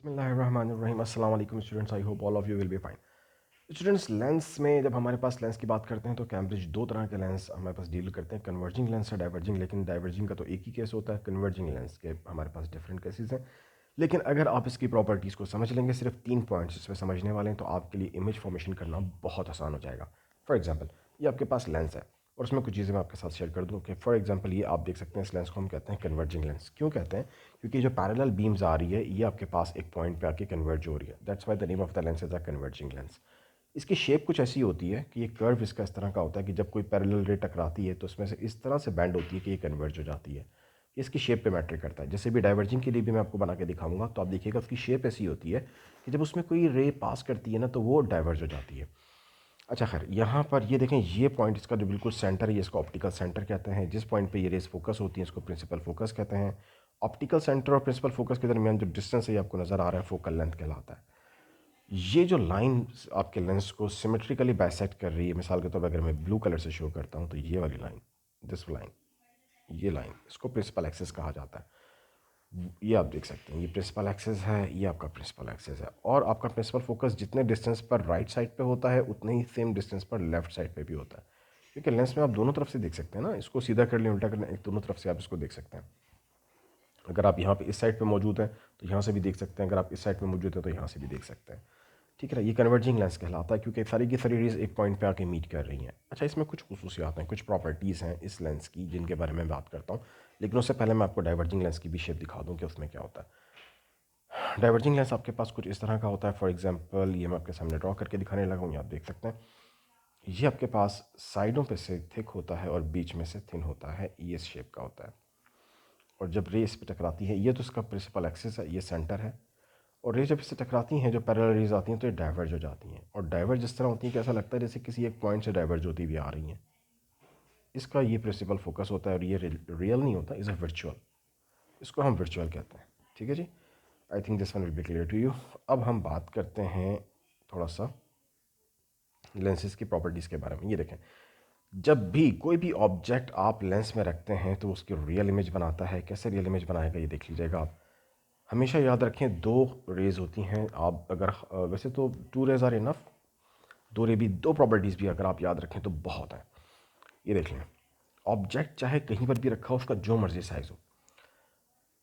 बिस्मिल्लाहिर्रहमानिर्रहीम अस्सलाम वालेकुम students. I hope all of you will be fine. Students, lens में जब हमारे पास लेंस की बात करते हैं तो कैम्ब्रिज दो तरह के लेंस हमारे पास डील करते हैं, कन्वर्जिंग लेंस है डाइवर्जिंग। लेकिन डाइवर्जिंग का तो एक ही केस होता है, कन्वर्जिंग लेंस के हमारे पास डिफरेंट केसेस हैं। लेकिन अगर आप इसकी प्रॉपर्टीज़ को समझ लेंगे, सिर्फ 3 पॉइंट्स इसमें समझने वाले हैं, तो आपके लिए इमेज फॉर्मेशन करना बहुत आसान हो जाएगा। फॉर एग्जाम्पल, ये आपके पास लेंस है और उसमें कुछ चीज़ें मैं आपके साथ शेयर कर दूँ कि फॉर एग्जांपल ये आप देख सकते हैं, इस लेंस को हम कहते हैं कन्वर्जिंग लेंस। क्यों कहते हैं? क्योंकि जो पैरेलल बीम्स आ रही है ये आपके पास एक पॉइंट पे आके कन्वर्ज हो रही है। That's why the name of the lens is a converging lens. इसकी शेप कुछ ऐसी होती है कि ये कर्व इसका इस तरह का होता है कि जब कोई पैरेलल रे टकराती है तो उसमें से इस तरह से बैंड होती है कि ये कन्वर्ज हो जाती है। इसकी शेप पे मैटर करता है। जैसे भी डाइवर्जिंग के लिए भी मैं आपको बना के दिखाऊंगा तो आप देखिएगा उसकी शेप ऐसी होती है कि जब उसमें कोई रे पास करती है ना तो वो डाइवर्ज हो जाती है। अच्छा खैर, यहाँ पर ये देखें, ये पॉइंट इसका जो बिल्कुल सेंटर है, ये इसको ऑप्टिकल सेंटर कहते हैं। जिस पॉइंट पे ये रेस फोकस होती है इसको प्रिंसिपल फोकस कहते हैं। ऑप्टिकल सेंटर और प्रिंसिपल फोकस के दरमियान जो डिस्टेंस है ये आपको नज़र आ रहा है, फोकल लेंथ कहलाता है। ये जो लाइन आपके लेंस को सिमेट्रिकली बाइसेक्ट कर रही है, मिसाल के तौर पर अगर मैं ब्लू कलर से शो करता हूँ तो ये वाली लाइन, दिस लाइन, ये लाइन, इसको प्रिंसिपल एक्सिस कहा जाता है। ये आप देख सकते हैं, ये प्रिंसिपल एक्सिस है, ये आपका प्रिंसिपल एक्सिस है। और आपका प्रिंसिपल फोकस जितने डिस्टेंस पर राइट साइड पे होता है उतने ही सेम डिस्टेंस पर लेफ्ट साइड पे भी होता है। क्योंकि लेंस में आप दोनों तरफ से देख सकते हैं ना, इसको सीधा कर लें उल्टा कर लें, एक दोनों तरफ से आप इसको देख सकते हैं। अगर आप यहाँ पे इस साइड पे मौजूद हैं तो यहाँ से भी देख सकते हैं, अगर आप इस साइड पे मौजूद हैं तो यहाँ से भी देख सकते हैं। ठीक है ना, ये कन्वर्जिंग लेंस कहलाता है क्योंकि सारी की सारी रेज एक पॉइंट पे आके मीट कर रही हैं। अच्छा, इसमें कुछ खुसूसियात हैं, कुछ प्रॉपर्टीज़ हैं इस लेंस की जिनके बारे में बात करता हूँ। लेकिन उससे पहले मैं आपको डाइवर्जिंग लेंस की भी शेप दिखा दूँ कि उसमें क्या होता है। डाइवर्जिंग लेंस आपके पास कुछ इस तरह का होता है। फॉर एग्जांपल, ये मैं आपके सामने ड्रॉ करके दिखाने लगा हूँ, ये आप देख सकते हैं। ये आपके पास साइडों पे से थिक होता है और बीच में से थिन होता है, ये इस शेप का होता है। और जब रे इस पे टकराती है, ये तो इसका प्रिंसिपल एक्सिस है, ये सेंटर है। और रे जब इससे टकराती हैं, जो पैरेलल रेज आती हैं तो ये डाइवर्ज हो जाती हैं। और डाइवर्ज इस तरह होती हैं कि ऐसा लगता है जैसे किसी एक पॉइंट से डाइवर्ज होती हुई आ रही हैं। इसका ये प्रिंसिपल फोकस होता है और ये रियल नहीं होता, इज़ अ वर्चुअल। इसको हम वर्चुअल कहते हैं। ठीक है जी, I think this one will be clear to you. अब हम बात करते हैं थोड़ा सा लेंसेज की प्रॉपर्टीज़ के बारे में। ये देखें, जब भी कोई भी ऑब्जेक्ट आप लेंस में रखते हैं तो उसकी रियल इमेज बनाता है। कैसे रियल इमेज बनाएगा ये देख लीजिएगा आप। हमेशा याद रखें, दो रेज होती हैं। आप अगर वैसे तो टू रेज आर इनफ, दो रे भी, दो प्रॉपर्टीज़ भी अगर आप याद रखें तो बहुत है। ये देख लें, ऑब्जेक्ट चाहे कहीं पर भी रखा हो, उसका जो मर्जी साइज़ हो,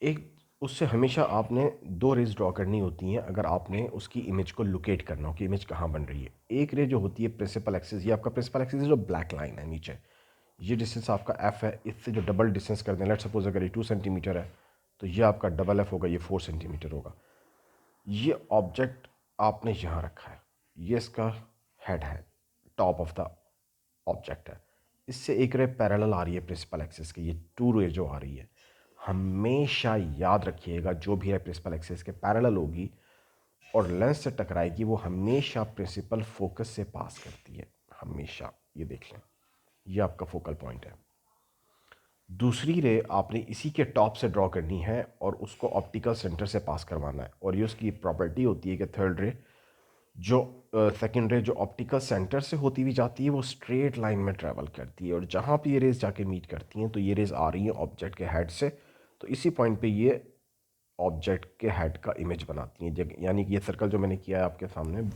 एक उससे हमेशा आपने दो रेज ड्रॉ करनी होती हैं अगर आपने उसकी इमेज को लोकेट करना हो कि इमेज कहाँ बन रही है। एक रे जो होती है प्रिंसिपल एक्सिस, ये आपका प्रिंसिपल एक्सिस जो ब्लैक लाइन है नीचे, ये डिस्टेंस आपका एफ है। इससे जो डबल डिस्टेंस कर दें, लेट सपोज अगर ये 2 सेंटीमीटर है तो ये आपका डबल एफ होगा, ये 4 सेंटीमीटर होगा। ये ऑब्जेक्ट आपने यहाँ रखा है, ये इसका हेड है, टॉप ऑफ द ऑब्जेक्ट है। इससे एक रे पैरेलल आ रही है प्रिंसिपल एक्सिस के, ये टू रे जो आ रही है, हमेशा याद रखिएगा जो भी है प्रिंसिपल एक्सिस के पैरेलल होगी और लेंस से टकराएगी, वो हमेशा प्रिंसिपल फोकस से पास करती है, हमेशा। ये देख लें, ये आपका फोकल पॉइंट है। दूसरी रे आपने इसी के टॉप से ड्रॉ करनी है और उसको ऑप्टिकल सेंटर से पास करवाना है। और ये उसकी प्रॉपर्टी होती है कि थर्ड रे जो सेकेंड रे जो ऑप्टिकल सेंटर से होती हुई जाती है वो स्ट्रेट लाइन में ट्रैवल करती है। और जहाँ पे ये रेज जाके मीट करती हैं तो ये रेज आ रही हैं ऑब्जेक्ट के हेड से, तो इसी पॉइंट पे ये ऑब्जेक्ट के हेड का इमेज बनाती हैं। यानी कि ये सर्कल जो मैंने किया है आपके सामने,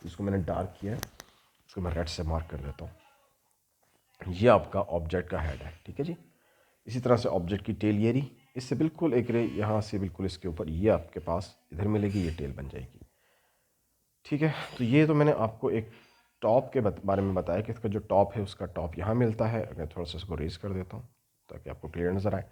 इसको मैंने डार्क किया है, इसको मैं रेड से मार्क कर देता हूँ। ये आपका ऑब्जेक्ट का हेड है। ठीक है जी, इसी तरह से ऑब्जेक्ट की टेल ये रही, इससे बिल्कुल एक रे यहाँ से बिल्कुल इसके ऊपर ये आपके पास इधर मिलेगी, ये टेल बन जाएगी। ठीक है, तो ये तो मैंने आपको एक टॉप के बारे में बताया कि इसका जो टॉप है उसका टॉप यहाँ मिलता है। अगर थोड़ा सा इसको रेज कर देता हूँ ताकि आपको क्लियर नज़र आए,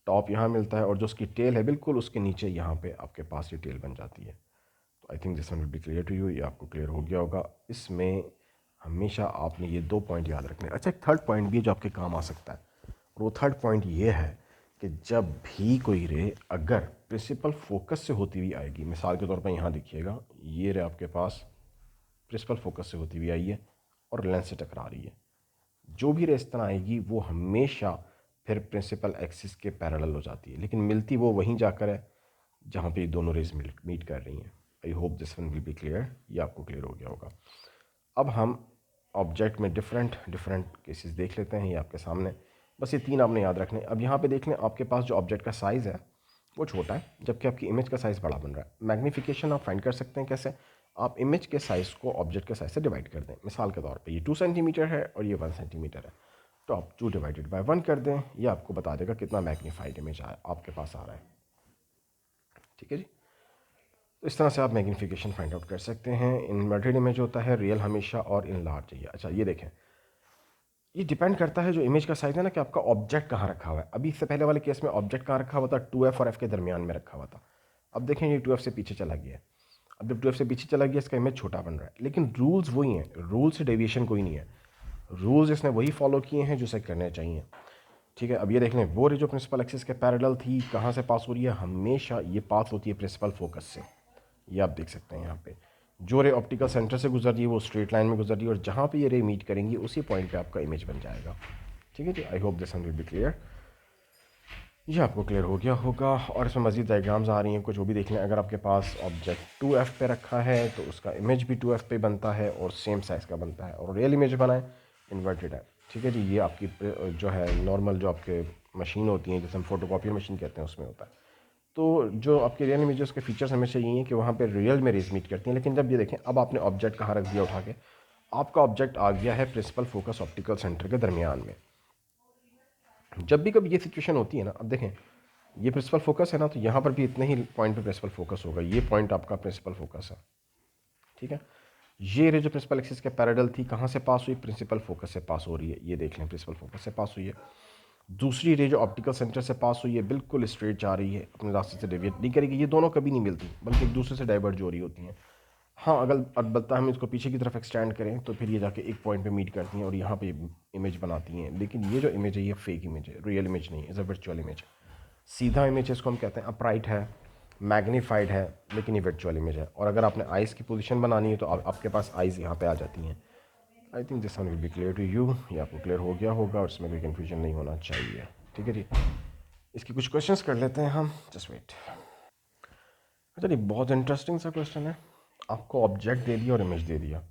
टॉप यहाँ मिलता है और जो उसकी टेल है बिल्कुल उसके नीचे यहाँ पे आपके पास ये टेल बन जाती है। तो I think this one will be clear to you, ये आपको क्लियर हो गया होगा। इसमें हमेशा आपने ये दो पॉइंट याद रखने। अच्छा, एक थर्ड पॉइंट भी है जो आपके काम आ सकता है, और वो थर्ड पॉइंट ये है कि जब भी कोई रे अगर प्रिंसिपल फोकस से होती हुई आएगी, मिसाल के तौर पर यहाँ देखिएगा, ये रे आपके पास प्रिंसिपल फोकस से होती हुई आई है और लेंस से टकरा रही है, जो भी रे इस तरह आएगी वो हमेशा फिर प्रिंसिपल एक्सिस के पैरेलल हो जाती है, लेकिन मिलती वो वहीं जाकर है जहाँ पे ये दोनों रेज मीट कर रही हैं। आई hope this one will be clear, ये आपको क्लियर हो गया होगा। अब हम ऑब्जेक्ट में डिफरेंट डिफरेंट केसेस देख लेते हैं, ये आपके सामने, बस ये तीन आपने याद रखने। अब यहाँ पे देख लें, आपके पास जो ऑब्जेक्ट का साइज़ है वो छोटा है, जबकि आपकी इमेज का साइज़ बड़ा बन रहा है। मैग्नीफिकेशन आप फाइंड कर सकते हैं कैसे? आप इमेज के साइज़ को ऑब्जेक्ट के साइज़ से डिवाइड कर दें। मिसाल के तौर पे ये 2 सेंटीमीटर है और ये 1 सेंटीमीटर है, तो आप 2 डिवाइडेड बाय 1 कर दें, ये आपको बता देगा कितना मैग्नीफाइड इमेज आपके पास आ रहा है। ठीक है जी। तो इस तरह से आप मैग्नीफिकेशन फाइंड आउट कर सकते हैं। इन्वर्टेड इमेज होता है रियल हमेशा, और इन लार्ज चाहिए। अच्छा ये देखें, ये डिपेंड करता है जो इमेज का साइज़ है ना, कि आपका ऑब्जेक्ट कहाँ रखा हुआ है। अभी इससे पहले वाले केस में ऑब्जेक्ट कहाँ रखा हुआ था, 2F और F के दरमियान में रखा हुआ था। अब देखें ये 2F से पीछे चला गया है। अब जब 2F से पीछे चला गया, इसका इमेज छोटा बन रहा है, लेकिन रूल्स वही हैं, रूल से डेविएशन कोई नहीं है। रूल्स इसने वही फॉलो किए हैं जो इसे करने चाहिए। ठीक है, अब ये देख लें, वो रे जो प्रिंसिपल एक्सिस के पैरेलल थी कहाँ से पास हो रही है, हमेशा ये पास होती है प्रिंसिपल फोकस से। ये आप देख सकते हैं यहाँ पे, जो रे ऑप्टिकल सेंटर से गुजर रही है वो स्ट्रेट लाइन में गुजर रही है, और जहाँ पे ये रे मीट करेंगी उसी पॉइंट पे आपका इमेज बन जाएगा। ठीक है जी, I hope this one will be clear. ये आपको क्लियर हो गया होगा। और इसमें मज़ीद डायग्राम्स आ रही हैं कुछ, वो भी देख लें। अगर आपके पास ऑब्जेक्ट 2F पे रखा है तो उसका इमेज भी 2F पे बनता है और सेम साइज़ का बनता है, और रियल इमेज बनाए इन्वर्टेड है। ठीक है जी, ये आपकी जो है नॉर्मल जो आपके मशीन होती हैं, जैसे हम फोटोकॉपी मशीन कहते हैं, उसमें होता है। तो जो आपके रियल इमेज के फीचर्स हमेशा यही हैं कि वहाँ पर रियल में रेज मीट करती हैं। लेकिन जब ये देखें, अब आपने ऑब्जेक्ट कहाँ रख दिया उठा के, आपका ऑब्जेक्ट आ गया है प्रिंसिपल फोकस ऑप्टिकल सेंटर के दरमियान में। जब भी कभी ये सिचुएशन होती है ना, अब देखें ये प्रिंसिपल फोकस है ना, तो यहाँ पर भी इतने ही पॉइंट पे प्रिंसिपल फोकस होगा। ये पॉइंट आपका प्रिंसिपल फोकस है। ठीक है, ये रे जो प्रिंसिपल एक्सिस के पैरेलल थी कहाँ से पास हुई, प्रिंसिपल फोकस से पास हो रही है। ये देख लें, प्रिंसिपल फोकस से पास हुई है। दूसरी रे जो ऑप्टिकल सेंटर से पास हुई है बिल्कुल स्ट्रेट जा रही है, अपने रास्ते से डेविएट नहीं करेगी। ये दोनों कभी नहीं मिलती, बल्कि एक दूसरे से डाइवर्ज हो रही होती हैं। हाँ, अगर अलबत्ता हम इसको पीछे की तरफ एक्सटेंड करें तो फिर ये जाके एक पॉइंट पे मीट करती हैं और यहाँ पे इमेज बनाती हैं। लेकिन ये जो इमेज है ये फेक इमेज है, रियल इमेज नहीं है, इज़ अ वर्चुअल इमेज। सीधा इमेज इसको हम कहते हैं अपराइट है, मैग्नीफाइड है, लेकिन ये वर्चुअल इमेज है। और अगर आपने आइज़ की पोजीशन बनानी है तो आपके पास आइज़ यहाँ पे आ जाती हैं। I think this one will be clear to you. ये आपको क्लियर हो गया होगा और इसमें कोई कन्फ्यूजन नहीं होना चाहिए। ठीक है जी, इसकी कुछ क्वेश्चंस कर लेते हैं हम, जस्ट वेट। अच्छा जी, बहुत इंटरेस्टिंग सा क्वेश्चन है। आपको ऑब्जेक्ट दे दिया और इमेज दे दिया,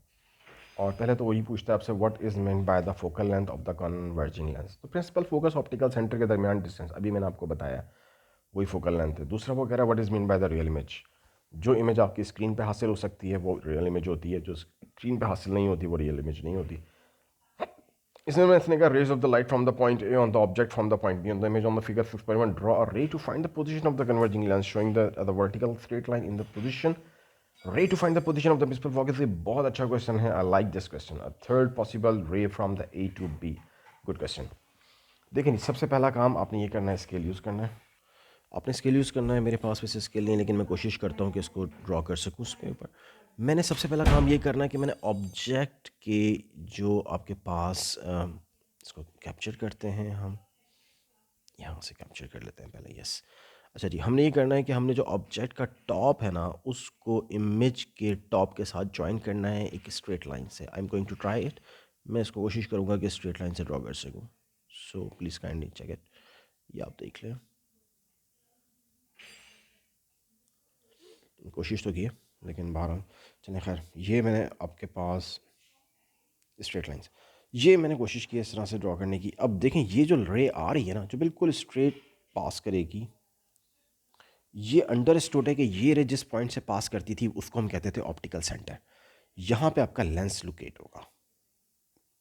और पहले तो वही पूछता है आपसे, what is mean by the focal length of the converging lens. तो प्रिंसिपल फोकस ऑप्टिकल सेंटर के दरमियान डिस्टेंस, अभी मैंने आपको बताया वही फोकल लेंथ है। दूसरा वो कह रहा है what is mean by the real image. जो इमेज आपकी स्क्रीन पे हासिल हो सकती है वो रियल इमेज होती है, जो स्क्रीन पे हासिल नहीं होती वो रियल इमेज नहीं होती। इसने कहा rays of the light from the point A on the object from the point B on the image on the figure 6.1 draw a ray to find the position of the converging lens showing the vertical straight line in the position. Ray to find the position of the principal focus, ये बहुत अच्छा question है। I like this question. A third possible ray from the A to be, good question. देखिए, सबसे पहला काम आपने ये करना है, स्केल यूज़ करना है। आपने स्केल यूज़ करना है। मेरे पास वैसे स्केल नहीं है, लेकिन मैं कोशिश करता हूँ कि इसको ड्रॉ कर सकूँ उसके ऊपर। मैंने सबसे पहला काम ये करना है कि मैंने ऑब्जेक्ट के जो आपके पास इसको कैप्चर करते हैं हम, यहाँ से कैप्चर कर लेते हैं पहले, यस। अच्छा जी, हमने ये करना है कि हमने जो ऑब्जेक्ट का टॉप है ना, उसको इमेज के टॉप के साथ ज्वाइन करना है एक स्ट्रेट लाइन से। I am going to try it. मैं इसको कोशिश करूँगा कि स्ट्रेट लाइन से ड्रॉ कर सकूँ। So please kindly check it. ये आप देख लें, कोशिश तो की है, लेकिन बहरहाल चलें खैर। ये मैंने आपके पास स्ट्रेट लाइंस, ये मैंने कोशिश की इस तरह से ड्रॉ करने की। अब देखें, ये जो रे आ रही है ना, जो बिल्कुल स्ट्रेट पास करेगी, ये अंडरस्टूड है कि ये रे जिस पॉइंट से पास करती थी उसको हम कहते थे ऑप्टिकल सेंटर। यहाँ पे आपका लेंस लोकेट होगा,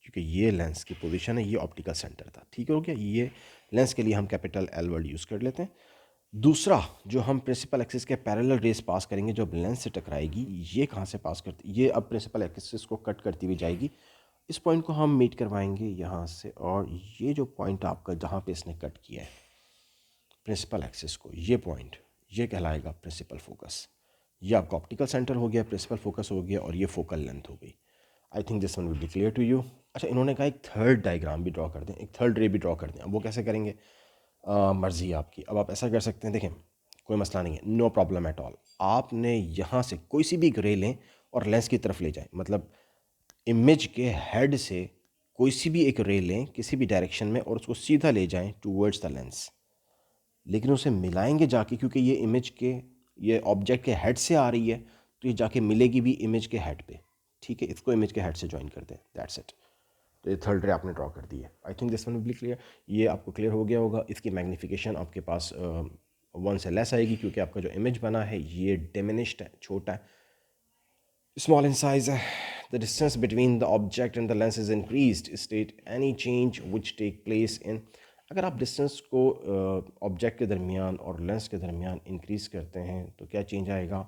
क्योंकि ये लेंस की पोजीशन है, ये ऑप्टिकल सेंटर था। ठीक हो गया, ये लेंस के लिए हम कैपिटल एल वर्ड यूज़ कर लेते हैं। दूसरा, जो हम प्रिंसिपल एक्सिस के पैरेलल रेस पास करेंगे, जो लेंस से टकराएगी, ये कहाँ से पास करती, ये अब प्रिंसिपल एक्सिस को कट करती हुई जाएगी। इस पॉइंट को हम मीट करवाएंगे यहाँ से, और ये जो पॉइंट आपका जहाँ पे इसने कट किया है प्रिंसिपल एक्सिस को, ये पॉइंट, ये कहलाएगा प्रिंसिपल फोकस। ये आपका ऑप्टिकल सेंटर हो गया, प्रिंसिपल फोकस हो गया, और ये फोकल लेंथ हो गई। I think this one will be clear to you. अच्छा, इन्होंने कहा एक थर्ड डायग्राम भी ड्रॉ कर दें, एक थर्ड रे भी ड्रॉ कर दें। अब वो कैसे करेंगे, मर्ज़ी है आपकी। अब आप ऐसा कर सकते हैं, देखें कोई मसला नहीं है, नो प्रॉब्लम एट ऑल। आपने यहाँ से कोई सी भी एक रे लें और लेंस की तरफ ले जाएं, मतलब इमेज के हेड से कोई सी भी एक रे लें किसी भी डायरेक्शन में और उसको सीधा ले जाएं टूवर्ड्स द लेंस। लेकिन उसे मिलाएंगे जाके, क्योंकि ये इमेज के, ये ऑब्जेक्ट के हेड से आ रही है, तो ये जाके मिलेगी भी इमेज के हेड पे। ठीक है, इसको इमेज के हेड से ज्वाइन कर दें, दैट्स इट। तो ये थर्ड रे आपने ड्रॉ कर दी है। I think this one will be clear. ये आपको क्लियर हो गया होगा। इसकी मैग्नीफिकेशन आपके पास वन से लेस आएगी क्योंकि आपका जो इमेज बना है ये डिमिनिश्ड है, छोटा है, स्मॉल इन साइज है. The distance between the object and the lens is increased. State any change which take place in. अगर आप डिस्टेंस को ऑब्जेक्ट के दरमियान और लेंस के दरमियान इंक्रीज़ करते हैं तो क्या चेंज आएगा?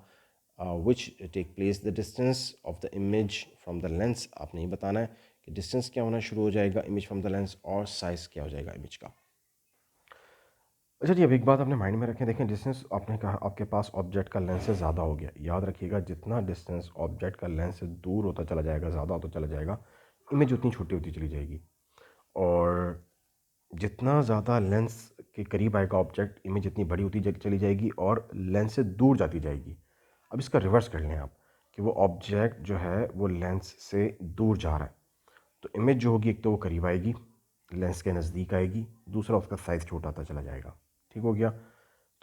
Which take place the distance of the image from the lens. आपने ये बताना है कि डिस्टेंस क्या होना शुरू हो जाएगा इमेज फ्रॉम द लेंस, और साइज़ क्या हो जाएगा इमेज का. अच्छा जी, अब एक बात अपने माइंड में रखें. देखें, डिस्टेंस आपने कहा आपके पास ऑब्जेक्ट का लेंस से ज़्यादा हो गया. याद रखिएगा, जितना डिस्टेंस ऑब्जेक्ट का लेंस से दूर होता चला जाएगा, ज़्यादा होता चला जाएगा, इमेज उतनी छोटी होती चली जाएगी. और जितना ज़्यादा लेंस के करीब आएगा ऑब्जेक्ट, इमेज इतनी बड़ी होती चली जाएगी और लेंस से दूर जाती जाएगी. अब इसका रिवर्स कर लें आप, कि वो ऑब्जेक्ट जो है वो लेंस से दूर जा रहा है, तो इमेज जो होगी एक तो वो करीब आएगी, लेंस के नज़दीक आएगी, दूसरा उसका साइज़ छोटा होता चला जाएगा. ठीक हो गया.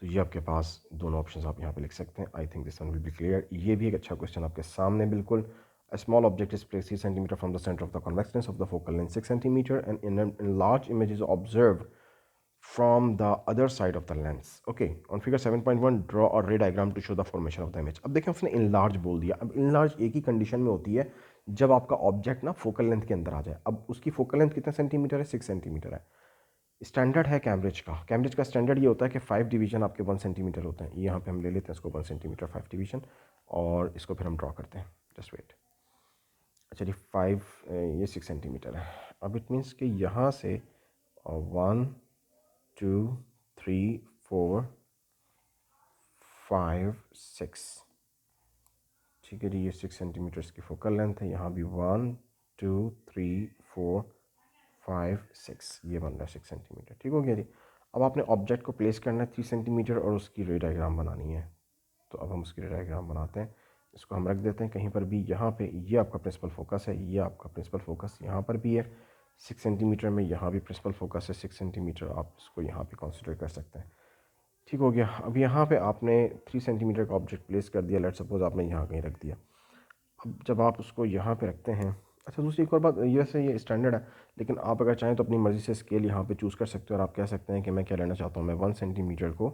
तो ये आपके पास दोनों ऑप्शंस आप यहाँ पे लिख सकते हैं. I think this one will be clear. ये भी एक अच्छा क्वेश्चन आपके सामने बिल्कुल. A small object is placed 3 centimeter from the center of the convex lens of the focal length 6 centimeter, and in a large image is observed from the other side of the lens. Okay, on figure 7.1 draw a ray diagram to show the formation of the image. अब देखें, उसने enlarge बोल दिया. अब enlarge एक ही condition में होती है जब आपका ऑब्जेक्ट ना फोकल लेंथ के अंदर आ जाए. अब उसकी फोकल लेंथ कितना सेंटीमीटर है? 6 सेंटीमीटर है. स्टैंडर्ड है कैम्ब्रिज का स्टैंडर्ड ये होता है कि 5 डिवीजन आपके 1 सेंटीमीटर होते हैं. यहाँ पे हम ले लेते हैं इसको 1 सेंटीमीटर 5 डिवीजन, और इसको फिर हम ड्रॉ करते हैं. Just wait. अच्छा जी, 5 ये 6 सेंटीमीटर है. अब इट मीन्स कि यहाँ से 1 2 3 4 5 6. ठीक है जी, ये 6 सेंटीमीटर की फोकल लेंथ है. यहाँ भी 1 2 3 4 5 6, ये बन रहा है 6 सेंटीमीटर. ठीक हो गया जी. अब आपने ऑब्जेक्ट को प्लेस करना है 3 सेंटीमीटर और उसकी रे डायग्राम बनानी है. तो अब हम उसकी रे डायग्राम बनाते हैं. इसको हम रख देते हैं कहीं पर भी. यहाँ पे ये आपका प्रिंसिपल फोकस है, ये आपका प्रिंसिपल फोकस यहाँ पर भी है 6 सेंटीमीटर में. यहाँ भी प्रिंसिपल फोकस है 6 सेंटीमीटर. आप इसको यहाँ पे कंसिडर कर सकते हैं. ठीक हो गया. अब यहाँ पे आपने 3 सेंटीमीटर का ऑब्जेक्ट प्लेस कर दिया. लेट सपोज आपने यहाँ कहीं रख दिया. अब जब आप उसको यहाँ पे रखते हैं, अच्छा दूसरी एक और बात, वैसे ये स्टैंडर्ड है, लेकिन आप अगर चाहें तो अपनी मर्ज़ी से स्केल यहाँ पे चूज़ कर सकते हो. और आप कह सकते हैं कि मैं क्या लेना चाहता हूँ, मैं 1 सेंटीमीटर को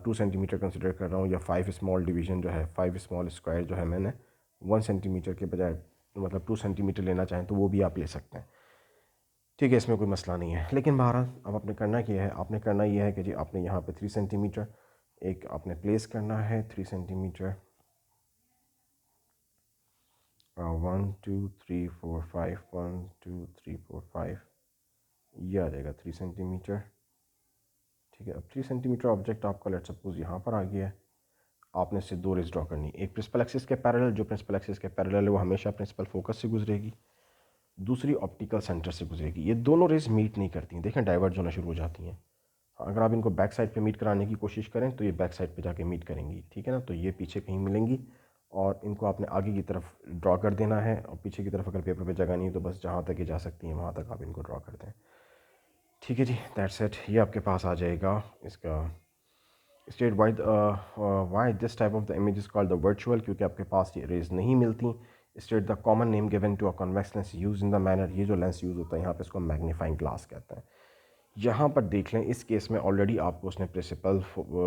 2 सेंटीमीटर कंसिडर कर रहा हूँ, या 5 स्मॉल डिवीज़न जो है, 5 स्मॉल स्क्वायर जो है, मैंने 1 सेंटीमीटर के बजाय मतलब 2 सेंटीमीटर लेना चाहें तो वो भी आप ले सकते हैं. ठीक है, इसमें कोई मसला नहीं है. लेकिन बहरहाल अब आपने करना क्या है, आपने करना ये है कि जी आपने यहाँ पर 3 सेंटीमीटर एक आपने प्लेस करना है. 3 सेंटीमीटर 1 2 3 4 5 1 2 3 4 5, ये आ जाएगा 3 सेंटीमीटर. ठीक है. अब 3 सेंटीमीटर ऑब्जेक्ट आपका लेट सपोज यहाँ पर आ गया है. आपने इससे 2 रेज ड्रॉ करनी. एक प्रिंसिपल एक्सिस के पैरेलल, जो प्रिंसिपल एक्सिस के पैरेलल है वो हमेशा प्रिंसिपल फोकस से गुजरेगी. दूसरी ऑप्टिकल सेंटर से गुजरेगी. ये दोनों रेज मीट नहीं करती, देखें डाइवर्ज होना शुरू हो जाती हैं. अगर आप इनको बैक साइड पे मीट कराने की कोशिश करें तो ये बैक साइड पे जाके मीट करेंगी. ठीक है ना. तो ये पीछे कहीं मिलेंगी और इनको आपने आगे की तरफ ड्रॉ कर देना है. और पीछे की तरफ अगर पेपर पे जगह नहीं है तो बस जहाँ तक ये जा सकती हैं वहाँ तक आप इनको ड्रॉ कर दें. ठीक है जी, दैट्स इट. ये आपके पास आ जाएगा इसका state why this type of the image is called the virtual, क्योंकि आपके पास ये रेज नहीं मिलती. State the common name given to a convex lens use in the manner. ये जो लेंस यूज़ होता है यहाँ पे इसको मैग्नीफाइंग ग्लास कहते हैं. यहाँ पर देख लें, इस केस में ऑलरेडी आपको उसने प्रिंसिपल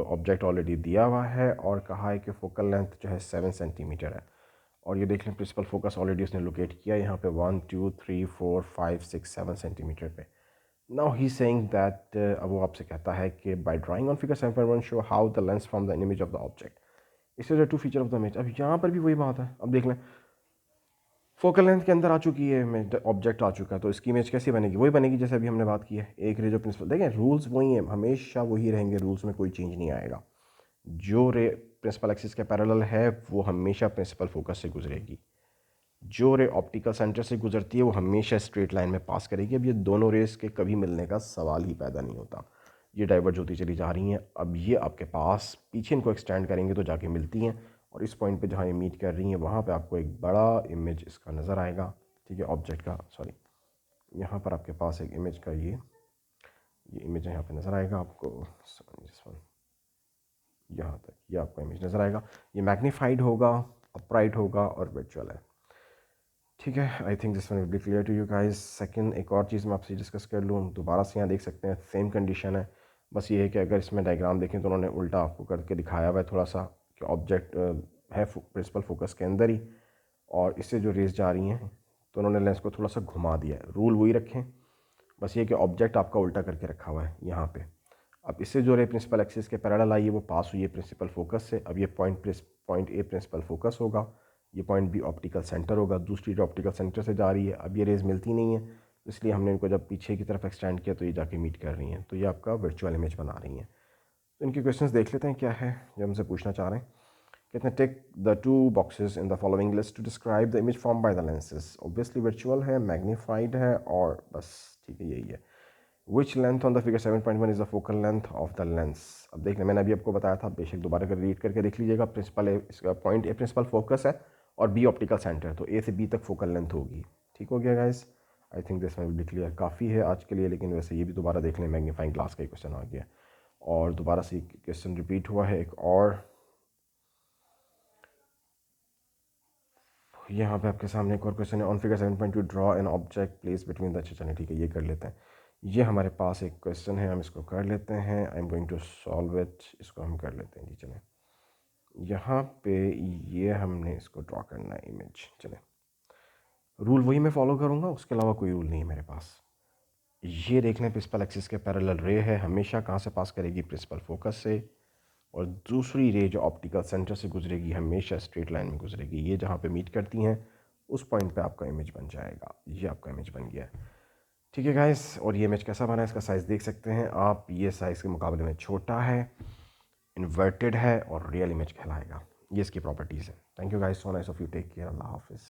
ऑब्जेक्ट ऑलरेडी दिया हुआ है और कहा है कि फोकल लेंथ जो है 7 सेंटीमीटर है. और ये देख लें प्रिंसिपल फोकस ऑलरेडी उसने लोकेट किया यहाँ पे 1 2 3 4 5 6 7 सेंटीमीटर पे. नाउ ही सेइंग दैट, अब वो आपसे कहता है कि by drawing on figure 7.1 show how the lens from the image of the object. इस is the two feature of the image. अब यहाँ पर भी वही बात है. अब देख लें, फोकल लेंथ के अंदर आ चुकी है इमेज, ऑब्जेक्ट आ चुका है, तो इसकी इमेज कैसी बनेगी? वही बनेगी जैसे अभी हमने बात की है. एक रे जो प्रिंसिपल, देखें रूल्स वही हैं, हमेशा वही रहेंगे, रूल्स में कोई चेंज नहीं आएगा. जो रे प्रिंसिपल एक्सिस के पैरेलल है वो हमेशा प्रिंसिपल फोकस से गुजरेगी. जो रे ऑप्टिकल सेंटर से गुजरती है वो हमेशा स्ट्रेट लाइन में पास करेगी. अब ये दोनों रेस के कभी मिलने का सवाल ही पैदा नहीं होता. ये डाइवर्ज होती चली जा रही हैं. अब ये आपके पास पीछे इनको एक्सटेंड करेंगे तो जाके मिलती हैं, और इस पॉइंट पे जहाँ ये मीट कर रही हैं वहाँ पे आपको एक बड़ा इमेज इसका नज़र आएगा. ठीक है, ऑब्जेक्ट का, सॉरी, यहाँ पर आपके पास एक इमेज का ये इमेज यहाँ पे नज़र आएगा आपको. यहाँ तक ये आपको इमेज नज़र आएगा. ये मैग्नीफाइड होगा, अपराइट होगा और वर्चुअल है. ठीक है. I think this one will be clear to you guys. Second, एक और चीज़ मैं आपसे डिस्कस कर लूँ. दोबारा से यहाँ देख सकते हैं सेम कंडीशन है. बस ये है कि अगर इसमें डायग्राम देखें तो उन्होंने उल्टा आपको करके दिखाया हुआ है थोड़ा सा, कि ऑब्जेक्ट है प्रिंसिपल फोकस के अंदर ही, और इससे जो रेज जा रही हैं तो उन्होंने लेंस को थोड़ा सा घुमा दिया है। रूल वही रखें, बस ये कि ऑब्जेक्ट आपका उल्टा करके रखा हुआ है यहाँ पे। अब इससे जो रे प्रिंसिपल एक्सिस के पैरेलल आई है वो पास हुई है प्रिंसिपल फोकस से। अब ये पॉइंट ए प्रिंसिपल फोकस होगा, ये पॉइंट बी ऑप्टिकल सेंटर होगा, दूसरी जो ऑप्टिकल सेंटर से जा रही है। अब ये रेज मिलती नहीं है, इसलिए हमने इनको जब पीछे की तरफ एक्सटेंड किया तो ये जाके मीट कर रही हैं, तो ये आपका वर्चुअल इमेज बना रही हैं। तो इनके क्वेश्चंस देख लेते हैं क्या है जो हमसे पूछना चाह रहे हैं। कहते हैं take the two boxes in the following list to describe the image form by the lenses. Obviously virtual है, मैग्नीफाइड है, और बस ठीक है यही है। Which length on the figure 7.1 is the focal length of the lens. अब देख लें, मैंने अभी आपको बताया था, बेशक दोबारा कर रीड करके देख लीजिएगा। प्रिंसिपल इसका पॉइंट ए प्रिंसिपल फोकस है और बी ऑप्टिकल सेंटर, तो ए से बी तक फोकल लेंथ होगी। ठीक हो गया गाइस, आई थिंक दिस में भी क्लियर काफ़ी है आज के लिए, लेकिन वैसे ये भी दोबारा देख लें, मैग्नीफाइंग ग्लास का ही क्वेश्चन आ गया और दोबारा से क्वेश्चन रिपीट हुआ है। एक और यहाँ पे आपके सामने एक और क्वेश्चन है, on figure 7.2 draw an object place between the, अच्छा चलिए ठीक है ये कर लेते हैं। ये हमारे पास एक क्वेश्चन है, हम इसको कर लेते हैं। I am going to solve it, इसको हम कर लेते हैं जी। चलें, यहाँ पे ये हमने इसको ड्रॉ करना है इमेज। चलें, रूल वही मैं फॉलो करूँगा, उसके अलावा कोई रूल नहीं है मेरे पास। ये देख लें, प्रिंसिपल एक्सिस के पैरेलल रे है, हमेशा कहाँ से पास करेगी, प्रिंसिपल फोकस से, और दूसरी रे जो ऑप्टिकल सेंटर से गुजरेगी हमेशा स्ट्रेट लाइन में गुजरेगी। ये जहाँ पे मीट करती हैं उस पॉइंट पे आपका इमेज बन जाएगा। ये आपका इमेज बन गया है। ठीक है गाइस, और ये इमेज कैसा बना है इसका साइज़ देख सकते हैं आप, ये साइज़ के मुकाबले में छोटा है, इन्वर्टेड है और रियल इमेज कहलाएगा। ये इसकी प्रॉपर्टीज़ है। Thank you guys, so nice of you, take care, अल्लाह हाफिज़।